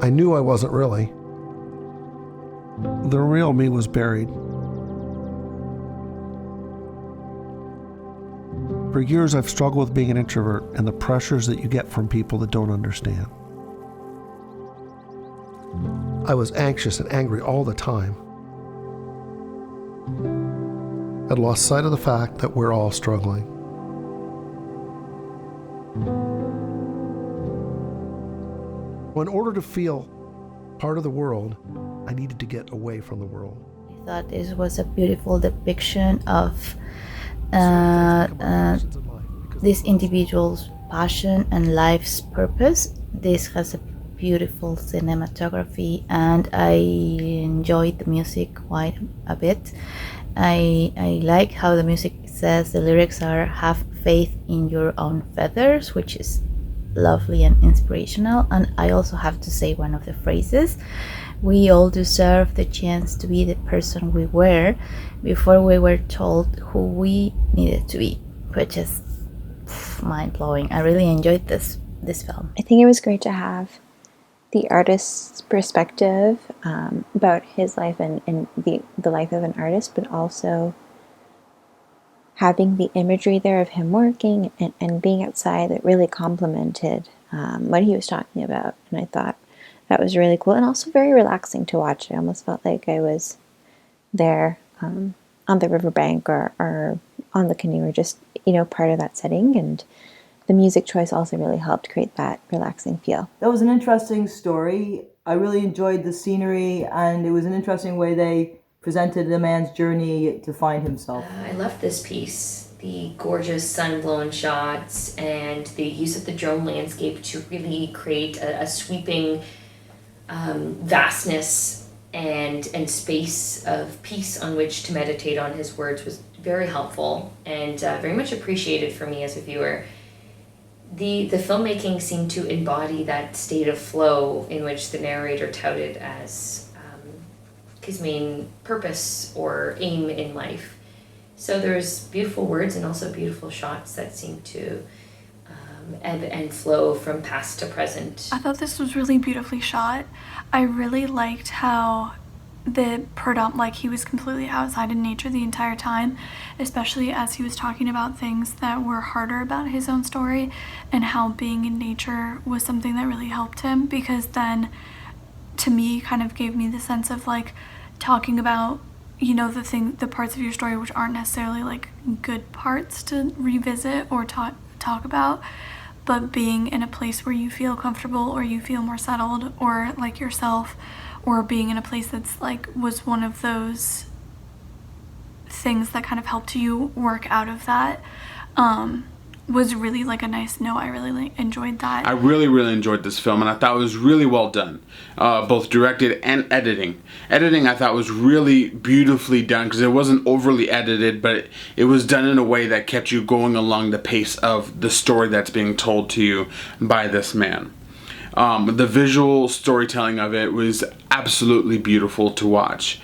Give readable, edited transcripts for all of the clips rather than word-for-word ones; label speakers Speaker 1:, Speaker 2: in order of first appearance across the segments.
Speaker 1: I knew I wasn't really. The real me was buried. For years, I've struggled with being an introvert and the pressures that you get from people that don't understand. I was anxious and angry all the time. I'd lost sight of the fact that we're all struggling. In order to feel part of the world, I needed to get away from the world.
Speaker 2: I thought this was a beautiful depiction of this individual's passion and life's purpose. This has a beautiful cinematography, and I enjoyed the music quite a bit. I like how the music says the lyrics are "have faith in your own feathers," which is lovely and inspirational. And I also have to say one of the phrases: we all deserve the chance to be the person we were before we were told who we needed to be, which is mind-blowing. I really enjoyed this film.
Speaker 3: I think it was great to have the artist's perspective about his life and the life of an artist, but also having the imagery there of him working and being outside that really complemented what he was talking about. And I thought that was really cool and also very relaxing to watch. I almost felt like I was there on the riverbank or on the canoe, or just, part of that setting. And the music choice also really helped create that relaxing feel.
Speaker 4: That was an interesting story. I really enjoyed the scenery, and it was an interesting way they presented the man's journey to find himself.
Speaker 5: I love this piece. The gorgeous sun-blown shots and the use of the drone landscape to really create a sweeping vastness and space of peace on which to meditate on his words was very helpful and very much appreciated for me as a viewer. The filmmaking seemed to embody that state of flow in which the narrator touted as his main purpose or aim in life. So there's beautiful words and also beautiful shots that seem to ebb and flow from past to present.
Speaker 6: I thought this was really beautifully shot. I really liked how he was completely outside in nature the entire time, especially as he was talking about things that were harder about his own story, and how being in nature was something that really helped him, because then to me kind of gave me the sense of talking about the parts of your story which aren't necessarily good parts to revisit or talk about, but being in a place where you feel comfortable or you feel more settled or like yourself, or being in a place that's was one of those things that kind of helped you work out of that, was really a nice note. I really enjoyed that.
Speaker 7: I really enjoyed this film, and I thought it was really well done, both directed and editing. Editing I thought was really beautifully done, because it wasn't overly edited, but it was done in a way that kept you going along the pace of the story that's being told to you by this man. The visual storytelling of it was absolutely beautiful to watch.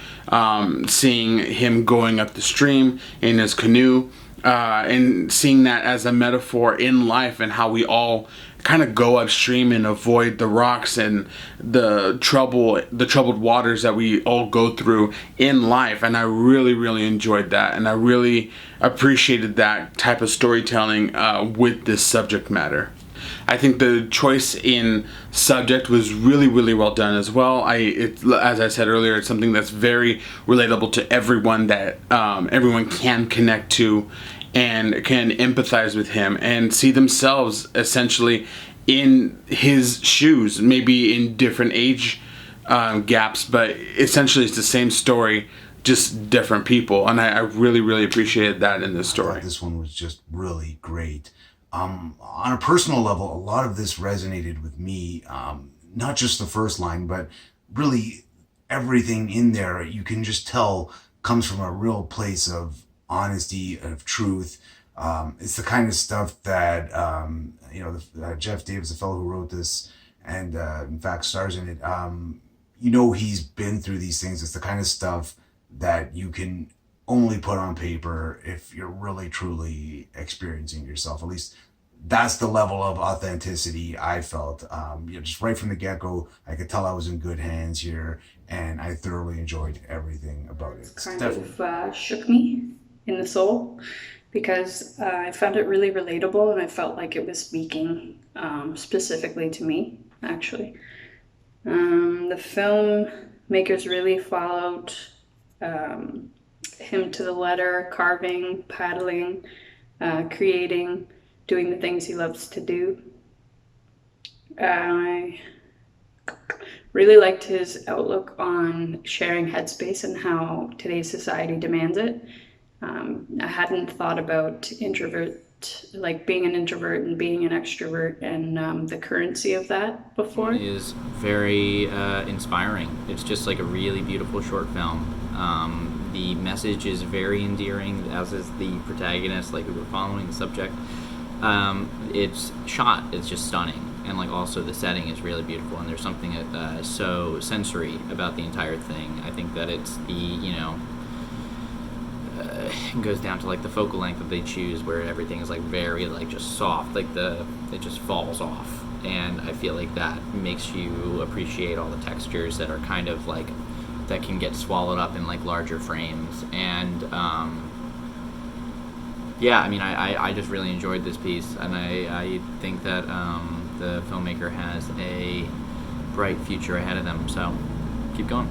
Speaker 7: Seeing him going up the stream in his canoe, and seeing that as a metaphor in life, and how we all kind of go upstream and avoid the rocks and the troubled waters that we all go through in life. And I really enjoyed that, and I really appreciated that type of storytelling with this subject matter. I think the choice in subject was really well done as well. As I said earlier, it's something that's very relatable to everyone, that everyone can connect to and can empathize with him and see themselves essentially in his shoes, maybe in different age gaps, but essentially it's the same story, just different people. And I really appreciated that in this story.
Speaker 8: This one was just really great. On a personal level, a lot of this resonated with me, not just the first line, but really everything in there, you can just tell comes from a real place of honesty, of truth. It's the kind of stuff that, Geoff Davis, the fellow who wrote this and in fact stars in it, he's been through these things. It's the kind of stuff that you can only put on paper if you're really truly experiencing yourself. At least that's the level of authenticity I felt. Just right from the get-go, I could tell I was in good hands here, and I thoroughly enjoyed everything about it.
Speaker 9: Kind of shook me in the soul, because I found it really relatable, and I felt like it was speaking specifically to me, actually. The filmmakers really followed him to the letter, carving, paddling, creating, doing the things he loves to do. I really liked his outlook on sharing headspace and how today's society demands it. I hadn't thought about being an introvert and being an extrovert, and the currency of that before.
Speaker 10: It is very inspiring. It's just like a really beautiful short film. The message is very endearing, as is the protagonist, like who we're following, the subject. It's shot, it's just stunning, and like also the setting is really beautiful, and there's something so sensory about the entire thing. I think that it's it goes down to like the focal length that they choose, where everything is like very like just soft, like it just falls off, and I feel like that makes you appreciate all the textures that are kind of like that can get swallowed up in like larger frames. And yeah, I mean, I just really enjoyed this piece, and I think that the filmmaker has a bright future ahead of them, so keep going.